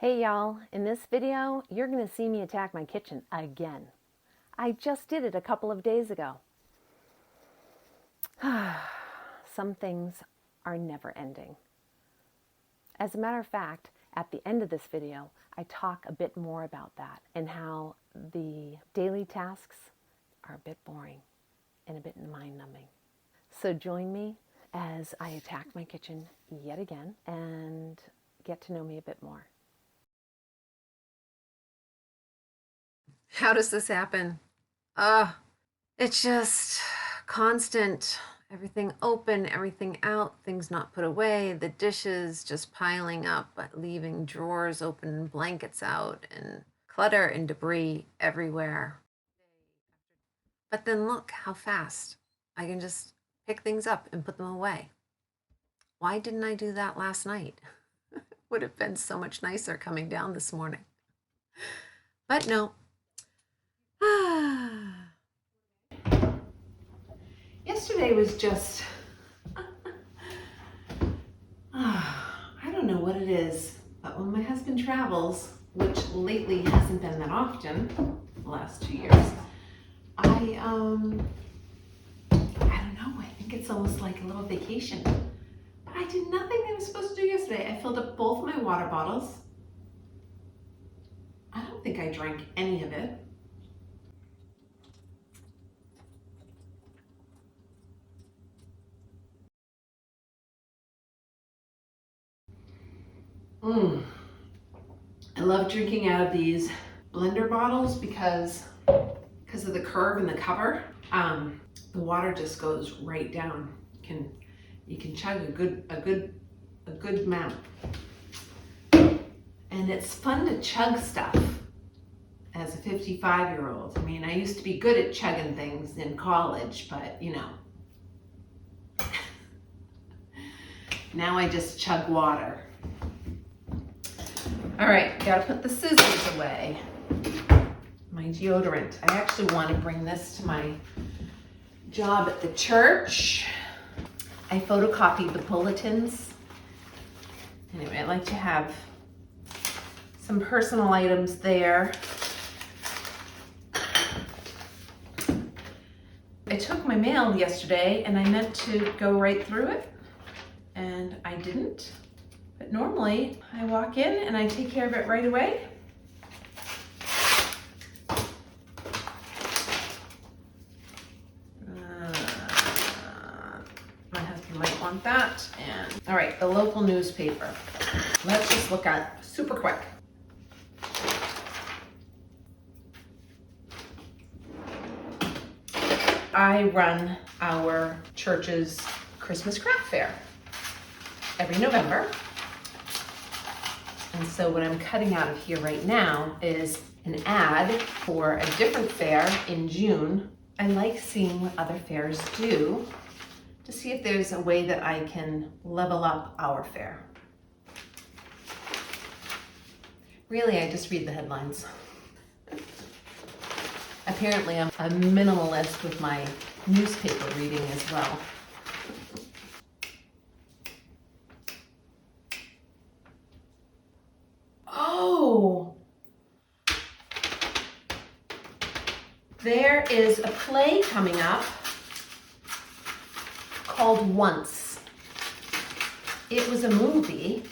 Hey y'all, in this video, you're going to see me attack my kitchen again. I just did it a couple of days ago. Some things are never ending. As a matter of fact, at the end of this video, I talk a bit more about that and how the daily tasks are a bit boring and a bit mind-numbing. So join me as I attack my kitchen yet again and get to know me a bit more. How does this happen? It's just constant. Everything open, everything out, things not put away, the dishes just piling up, but leaving drawers open, blankets out, and clutter and debris everywhere. But then look how fast I can just pick things up and put them away. Why didn't I do that last night? Would have been so much nicer coming down this morning. But no. Yesterday was just, I don't know what it is, but when my husband travels, which lately hasn't been that often, the last 2 years, I don't know, I think it's almost like a little vacation. But I did nothing I was supposed to do yesterday. I filled up both my water bottles. I don't think I drank any of it. I love drinking out of these blender bottles because of the curve in the cover. The water just goes right down. You can chug a good amount. And it's fun to chug stuff as a 55-year-old. I mean, I used to be good at chugging things in college, but you know. Now I just chug water. All right, gotta put the scissors away. My deodorant. I actually want to bring this to my job at the church. I photocopied the bulletins. Anyway, I like to have some personal items there. I took my mail yesterday and I meant to go right through it, and I didn't. But normally I walk in and I take care of it right away. My husband might want that. And all right, the local newspaper. Let's just look at super quick. I run our church's Christmas craft fair every November. And so what I'm cutting out of here right now is an ad for a different fair in June. I like seeing what other fairs do to see if there's a way that I can level up our fair. Really, I just read the headlines. Apparently, I'm a minimalist with my newspaper reading as well. Oh! There is a play coming up called Once. It was a movie,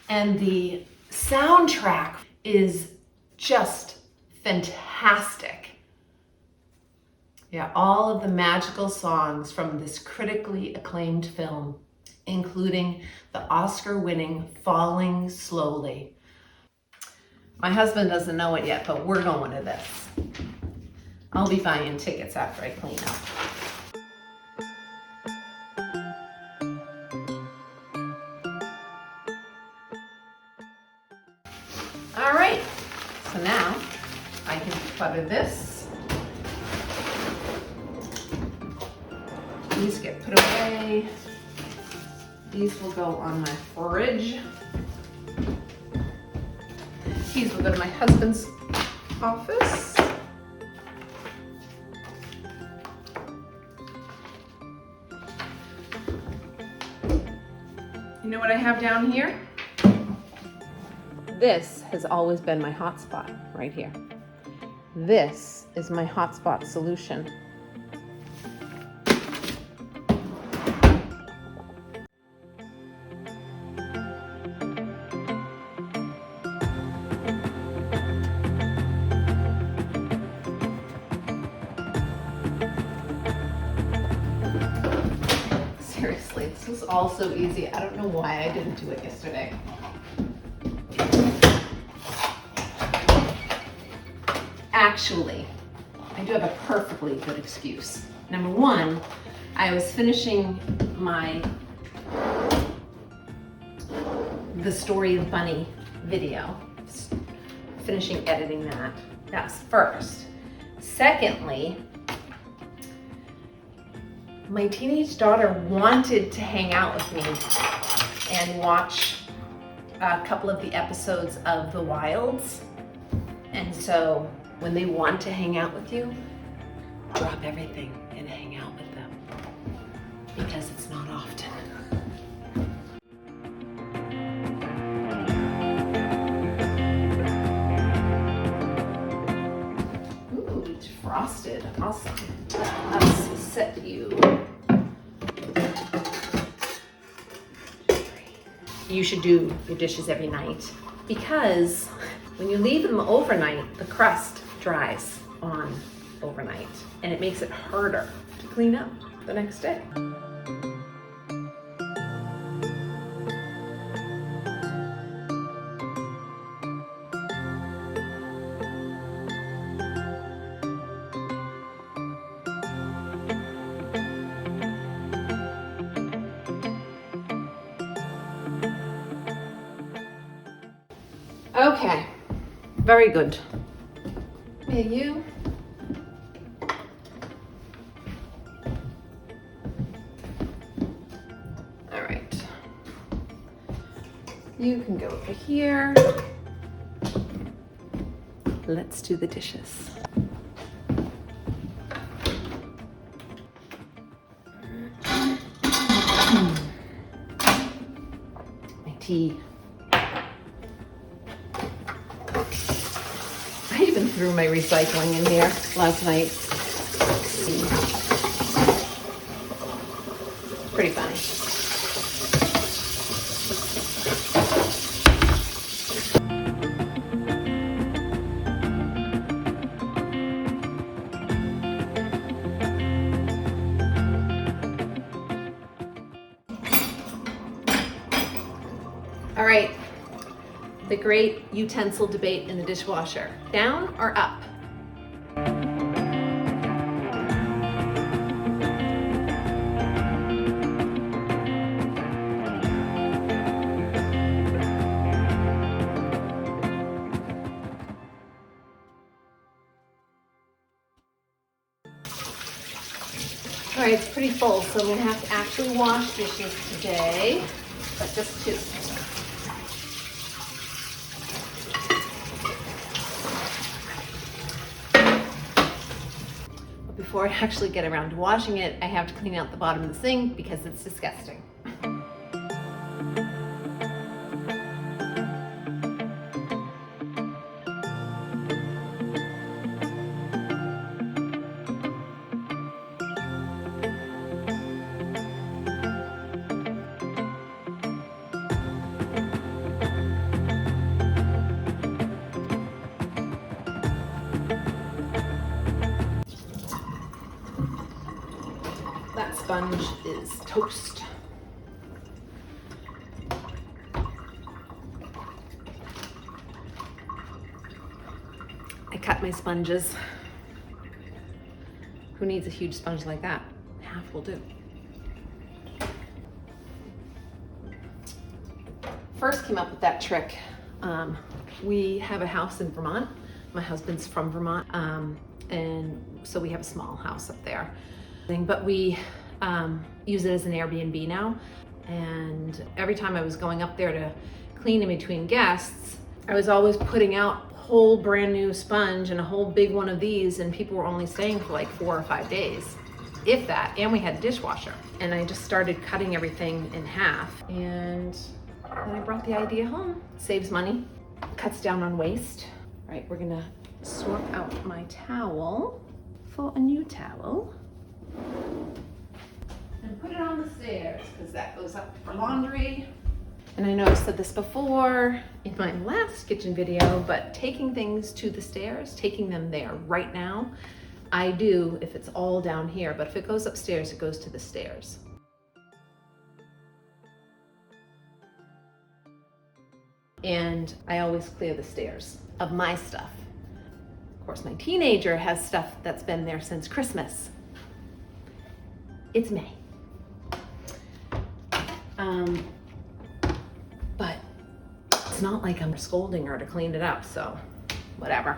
and the soundtrack is just fantastic. Yeah, all of the magical songs from this critically acclaimed film, including the Oscar-winning Falling Slowly. My husband doesn't know it yet, but we're going to this. I'll be buying tickets after I clean up. All right, so now I can clutter this. These get put away. These will go on my fridge. These will go to my husband's office. You know what I have down here? This has always been my hotspot right here. This is my hotspot solution. Seriously, this was all so easy. I don't know why I didn't do it yesterday. Actually, I do have a perfectly good excuse. Number one, I was finishing the Story of Bunny video, finishing editing that. That's first. Secondly, my teenage daughter wanted to hang out with me and watch a couple of the episodes of The Wilds. And so when they want to hang out with you, drop everything and hang out with them, because it's not often. Ooh, it's frosted. Awesome. Let's set you. You should do your dishes every night, because when you leave them overnight, the crust dries on overnight, and it makes it harder to clean up the next day. Okay, very good. May you? All right. You can go over here. Let's do the dishes. My tea. I even threw my recycling in here last night. Pretty funny. All right. The great utensil debate in the dishwasher. Down or up? All right, it's pretty full, so I'm gonna have to actually wash dishes today, but just two. Before I actually get around to washing it, I have to clean out the bottom of the sink because it's disgusting. That sponge is toast. I cut my sponges. Who needs a huge sponge like that? Half will do. First came up with that trick. We have a house in Vermont. My husband's from Vermont, and so we have a small house up there. But we use it as an Airbnb now. And every time I was going up there to clean in between guests, I was always putting out a whole brand new sponge and a whole big one of these, and people were only staying for like 4 or 5 days, if that. And we had a dishwasher. And I just started cutting everything in half. And then I brought the idea home. Saves money, Cuts down on waste. All right, we're gonna swap out my towel for a new towel. And put it on the stairs, because that goes up for laundry. And I know I've said this before in my last kitchen video, but taking things to the stairs, taking them there right now, I do if it's all down here, but if it goes upstairs, it goes to the stairs. And I always clear the stairs of my stuff. Of course, my teenager has stuff that's been there since Christmas. It's May. But it's not like I'm scolding her to clean it up, so whatever.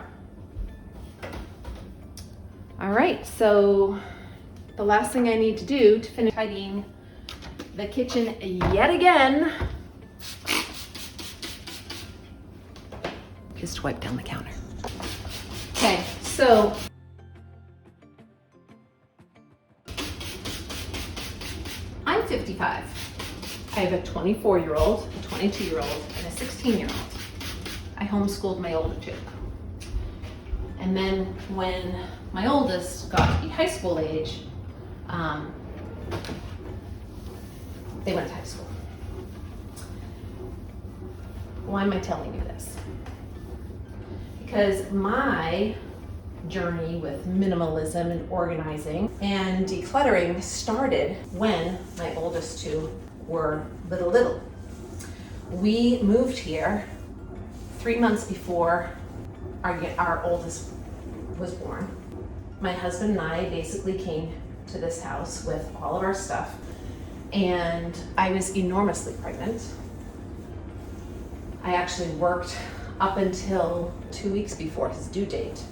All right, so the last thing I need to do to finish tidying the kitchen yet again is to wipe down the counter. Okay, so I'm 55. I have a 24-year-old, a 22-year-old, and a 16-year-old. I homeschooled my older two. And then when my oldest got to be high school age, they went to high school. Why am I telling you this? Because my journey with minimalism and organizing and decluttering started when my oldest two were little. We moved here 3 months before our oldest was born. My husband and I basically came to this house with all of our stuff, and I was enormously pregnant. I actually worked up until 2 weeks before his due date.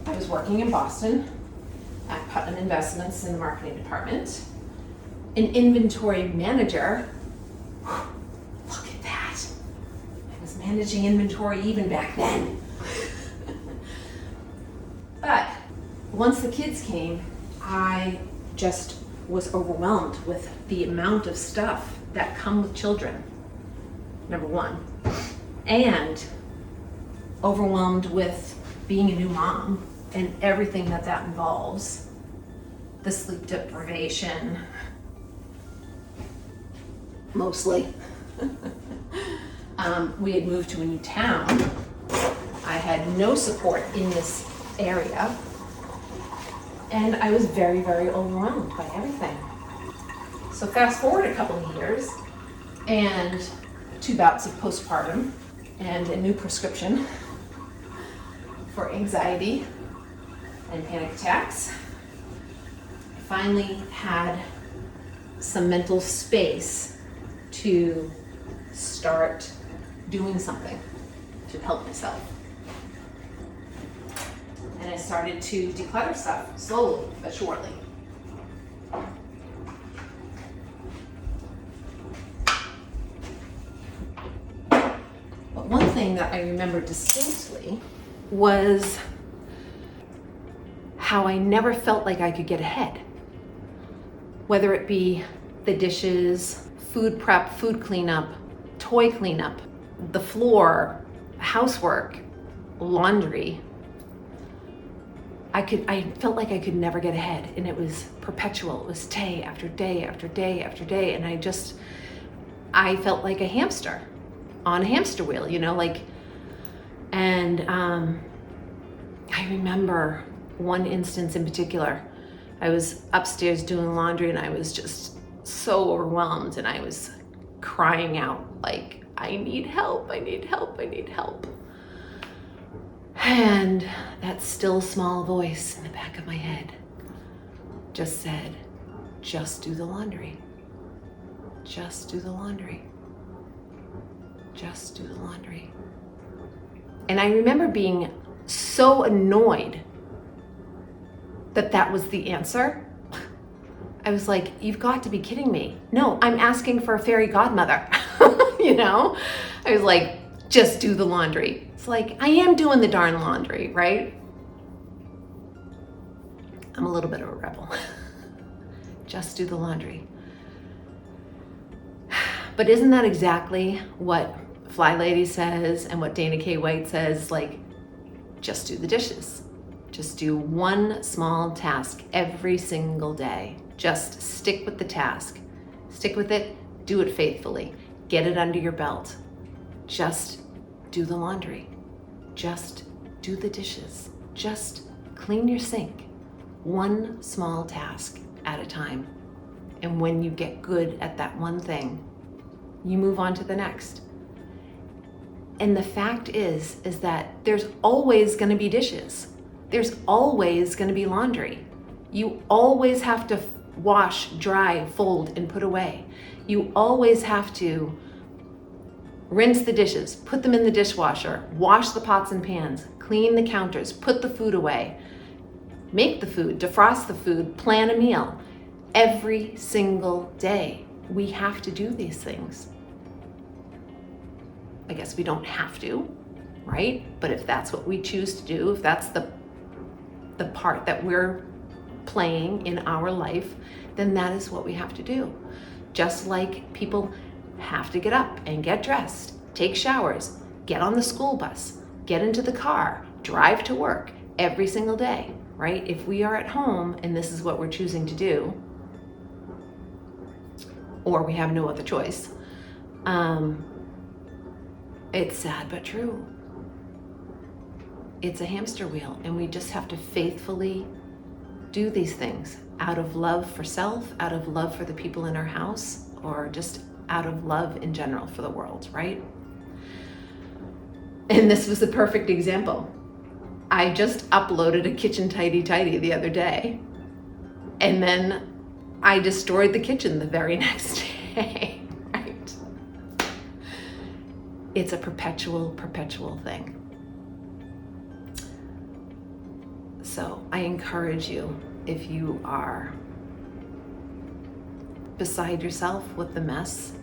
I was working in Boston at Putnam Investments in the marketing department. An inventory manager. Look at that. I was managing inventory even back then. But once the kids came, I just was overwhelmed with the amount of stuff that come with children, number one, and overwhelmed with being a new mom and everything that involves, the sleep deprivation, mostly. We had moved to a new town. I had no support in this area, and I was very, very overwhelmed by everything. So fast forward a couple of years, and 2 bouts of postpartum, and a new prescription for anxiety and panic attacks. I finally had some mental space to start doing something to help myself. And I started to declutter stuff slowly but surely. But one thing that I remember distinctly was how I never felt like I could get ahead. Whether it be the dishes, food prep, food cleanup, toy cleanup, the floor, housework, laundry. I felt like I could never get ahead, and it was perpetual. It was day after day after day after day, and I felt like a hamster on a hamster wheel, you know, like, and I remember one instance in particular. I was upstairs doing laundry, and I was just so overwhelmed, and I was crying out like, I need help, I need help, I need help. And that still small voice in the back of my head just said, just do the laundry. Just do the laundry. Just do the laundry. And I remember being so annoyed that was the answer. I was like, you've got to be kidding me. No, I'm asking for a fairy godmother. You know? I was like, just do the laundry. It's like, I am doing the darn laundry, right? I'm a little bit of a rebel. Just do the laundry. But isn't that exactly what Fly Lady says and what Dana K. White says, like, just do the dishes. Just do one small task every single day. Just stick with the task. Stick with it, do it faithfully. Get it under your belt. Just do the laundry. Just do the dishes. Just clean your sink. One small task at a time. And when you get good at that one thing, you move on to the next. And the fact is that there's always going to be dishes. There's always going to be laundry. You always have to wash, dry, fold, and put away. You always have to rinse the dishes, put them in the dishwasher, wash the pots and pans, clean the counters, put the food away, make the food, defrost the food, plan a meal. Every single day, we have to do these things. I guess we don't have to, right? But if that's what we choose to do, if that's the part that we're playing in our life, then that is what we have to do. Just like people have to get up and get dressed, take showers, get on the school bus, get into the car, drive to work every single day, right? If we are at home and this is what we're choosing to do, or we have no other choice, it's sad but true. It's a hamster wheel, and we just have to faithfully do these things out of love for self, out of love for the people in our house, or just out of love in general for the world, right? And this was a perfect example. I just uploaded a kitchen tidy the other day, and then I destroyed the kitchen the very next day, right? It's a perpetual thing. So I encourage you, if you are beside yourself with the mess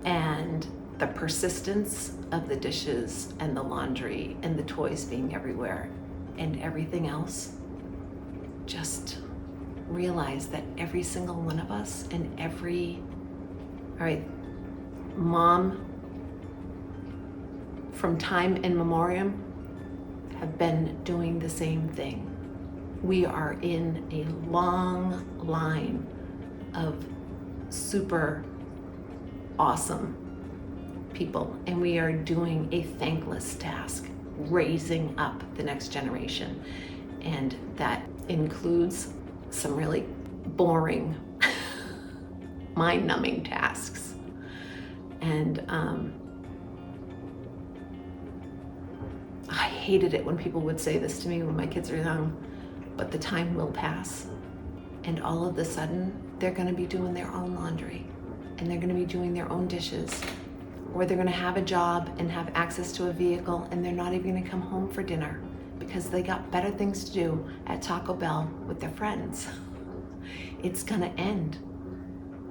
and the persistence of the dishes and the laundry and the toys being everywhere and everything else, just realize that every single one of us and all right, mom from time immemorial have been doing the same thing. We are in a long line of super awesome people, and we are doing a thankless task, raising up the next generation. And that includes some really boring, mind-numbing tasks. And I hated it when people would say this to me when my kids are young, but the time will pass, and all of a sudden they're going to be doing their own laundry, and they're going to be doing their own dishes, or they're going to have a job and have access to a vehicle, and they're not even going to come home for dinner because they got better things to do at Taco Bell with their friends. It's going to end.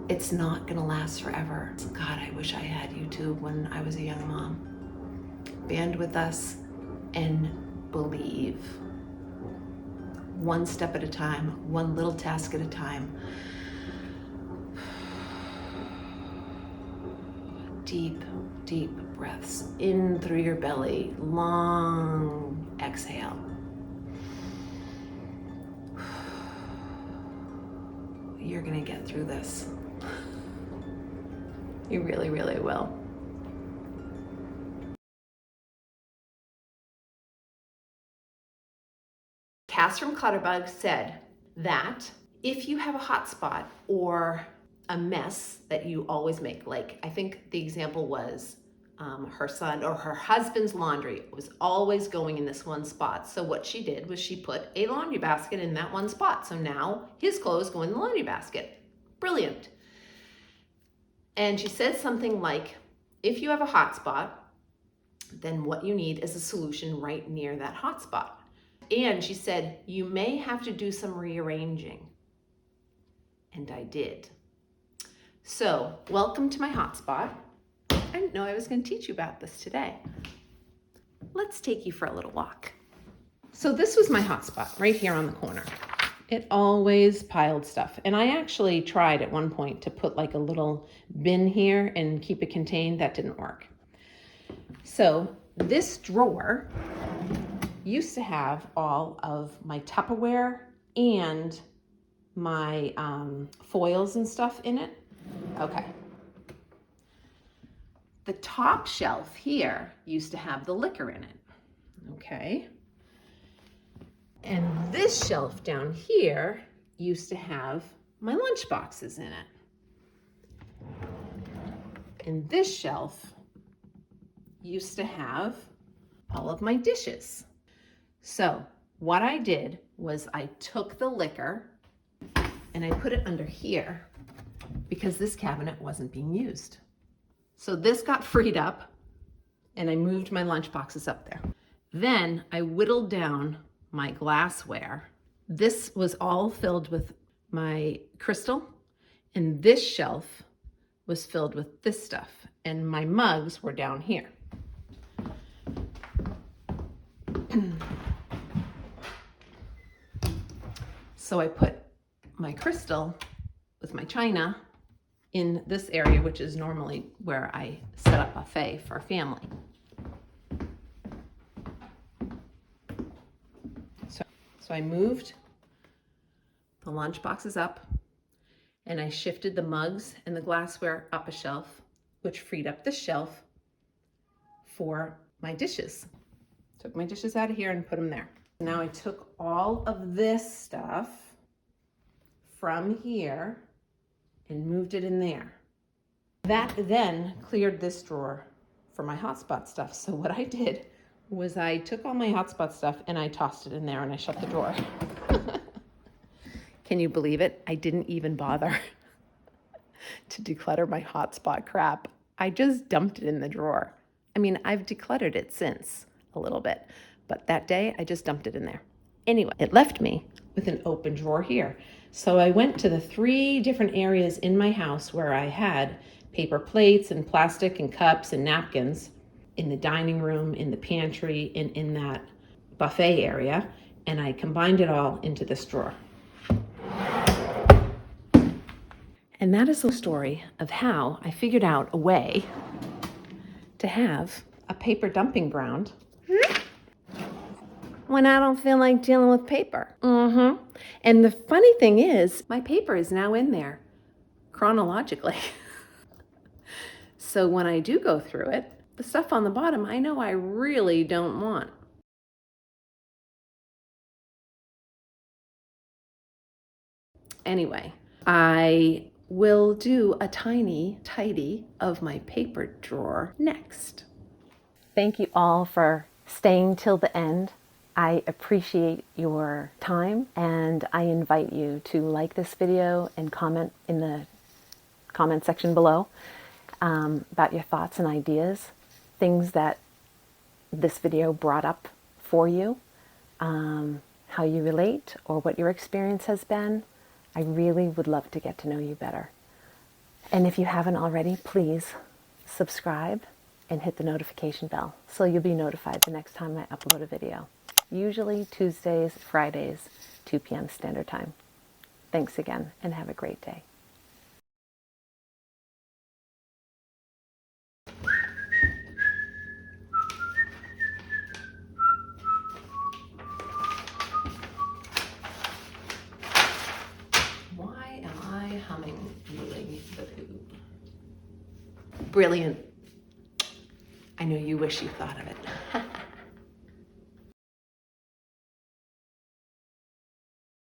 It's not going to last forever. God, I wish I had YouTube when I was a young mom. Band with us and believe. One step at a time, one little task at a time. Deep, deep breaths in through your belly, long exhale. You're gonna get through this. You really, really will. Cass from Clutterbug said that if you have a hot spot or a mess that you always make, like I think the example was her son or her husband's laundry was always going in this one spot. So what she did was she put a laundry basket in that one spot. So now his clothes go in the laundry basket. Brilliant. And she said something like, if you have a hot spot, then what you need is a solution right near that hot spot. And she said, you may have to do some rearranging. And I did. So, welcome to my hotspot. I didn't know I was going to teach you about this today. Let's take you for a little walk. So this was my hotspot right here on the corner. It always piled stuff. And I actually tried at one point to put like a little bin here and keep it contained. That didn't work. So this drawer used to have all of my Tupperware and my foils and stuff in it. Okay. The top shelf here used to have the liquor in it. Okay. And this shelf down here used to have my lunch boxes in it. And this shelf used to have all of my dishes. So what I did was I took the liquor and I put it under here because this cabinet wasn't being used. So this got freed up and I moved my lunch boxes up there. Then I whittled down my glassware. This was all filled with my crystal, and this shelf was filled with this stuff, and my mugs were down here. So I put my crystal with my china in this area, which is normally where I set up a buffet for a family. So I moved the lunch boxes up and I shifted the mugs and the glassware up a shelf, which freed up this shelf for my dishes. Took my dishes out of here and put them there. Now I took all of this stuff from here and moved it in there. That then cleared this drawer for my hotspot stuff. So what I did was I took all my hotspot stuff and I tossed it in there and I shut the drawer. Can you believe it? I didn't even bother to declutter my hotspot crap. I just dumped it in the drawer. I mean, I've decluttered it since a little bit, but that day I just dumped it in there. Anyway, it left me with an open drawer here. So I went to the 3 different areas in my house where I had paper plates and plastic and cups and napkins, in the dining room, in the pantry, and in that buffet area, and I combined it all into this drawer. And that is the story of how I figured out a way to have a paper dumping ground when I don't feel like dealing with paper. And the funny thing is, my paper is now in there chronologically. So when I do go through it, the stuff on the bottom, I know I really don't want. Anyway, I will do a tiny tidy of my paper drawer next. Thank you all for staying till the end. I appreciate your time, and I invite you to like this video and comment in the comment section below about your thoughts and ideas, things that this video brought up for you, how you relate or what your experience has been. I really would love to get to know you better. And if you haven't already, please subscribe and hit the notification bell so you'll be notified the next time I upload a video. Usually Tuesdays, Fridays, 2 p.m. Standard Time. Thanks again and have a great day. Why am I humming Feeling the Poo? Brilliant. I know you wish you thought of it.